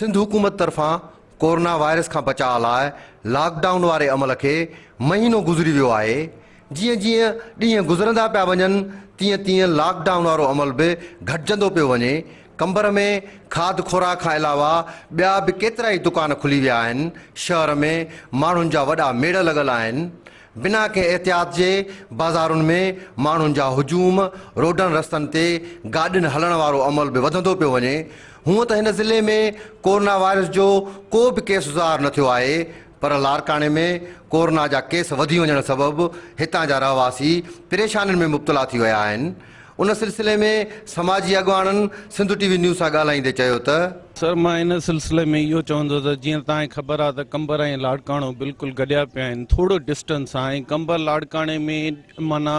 सिंध हुकूमत तरफां corona virus का बचाव लाइ लॉकडाउन वारे अमल के महीनो गुज़री वियो आहे। जीअं जीअं ॾींहं गुज़रंदा पिया वञनि तीअं तीअं लॉकडाउन वारो अमल बि घटिजंदो पियो वञे। कंबर में खाद खुराक खां अलावा ॿिया बि केतिरा ई दुकान खुली विया आहिनि। शहर में माण्हुनि जा वॾा मेड़ लॻल आहिनि। बिना के एहतियात जे बाज़ारुनि में माण्हुनि जा हुजूम, रोडनि रस्तनि ते गाॾियुनि हलण वारो अमल बि वधंदो पियो वञे। हूअं त हिन ज़िले में कोरोना वायरस जो को बि केस ज़ाहिर न थियो आहे, पर लाड़काने में कोरोना जा केस वधी वञण सबबि हितां जा रहवासी परेशानियुनि में मुब्तला थी विया आहिनि। उन सिलसिले में समाजी अॻवाननि सिंधु टीवी न्यूज़ सां ॻाल्हाईंदे चयो त सर, मां इन सिलसिले में इहो चवंदो त जीअं तव्हांखे ख़बर आहे त कंबर ऐं लाड़काणो बिल्कुलु गॾिया पिया आहिनि। थोरो डिस्टेंस आहे। कंबर लाड़काणे में माना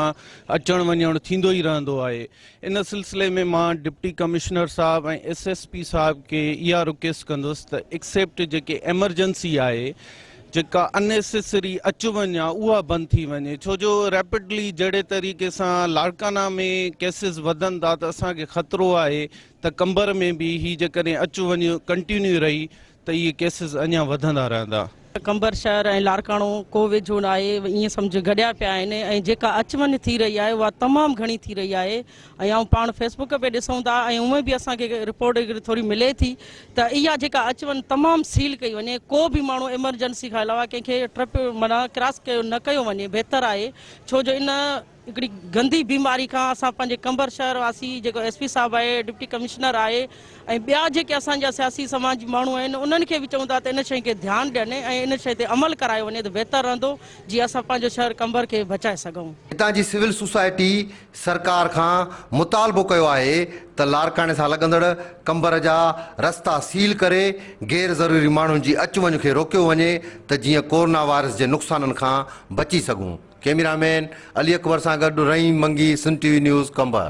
अचणु वञणु थींदो ई रहंदो आहे। इन सिलसिले में मां डिप्टी कमिश्नर साहब ऐं SSP साहब खे इहा रिक्वेस्ट कंदुसि त एक्सेप्ट जेके एमरजेंसी आहे, जेका अननेसेसरी अचु वञु आहे, उहा बंदि थी वञे। छो जो रैपिडली जहिड़े तरीक़े सां लाड़काना में केसिस वधनि था त असांखे ख़तरो आहे त कंबर में बि ही जेकॾहिं अचु वञु कंटिन्यू रही त इहे केसिस अञा वधंदा रहंदा। कंबर शहर ऐं लाड़काणो को वेझो न आहे, ईअं सम्झ गॾिया पिया आहिनि ऐं जेका अचु वञु थी रही आहे उहा तमामु घणी थी रही आहे। ऐं पाण फेसबुक पे ॾिसूं था ऐं उहे बि असांखे रिपोर्ट थोरी मिले थी त इहा जेका अचु वञु तमामु सील कई वञे। को बि माण्हू एमरजेंसी खां अलावा कंहिंखे ट्रिप माना क्रॉस कयो न कयो वञे बहितर आहे। छो जो इन हिकिड़ी गंदी बीमारी खां असां पंहिंजे कंबर शहर वासी जेको SP साहब आहे, डिप्टी कमिश्नर आहे ऐं ॿिया जेके असांजा सियासी समाज माण्हू आहिनि उन्हनि खे बि चऊं था त इन शइ खे ध्यानु ॾियनि ऐं इन शइ ते अमल करायो वञे त बहितर रहंदो, जीअं असां पंहिंजो शहर कंबर खे बचाए सघूं। हितां जी सिविल सोसाइटी सरकार खां मुतालबो कयो आहे त लाड़काणे सां लॻंदड़ कंबर जा रस्ता सील करे गैर ज़रूरी माण्हुनि जी अचु वञु खे रोकियो वञे त जीअं कोरोना वायरस जे नुक़साननि खां बची सघूं। कैमरामैन अली अकबर सां गॾु रहीम मंगी, सिंध TV न्यूज़, कंबर।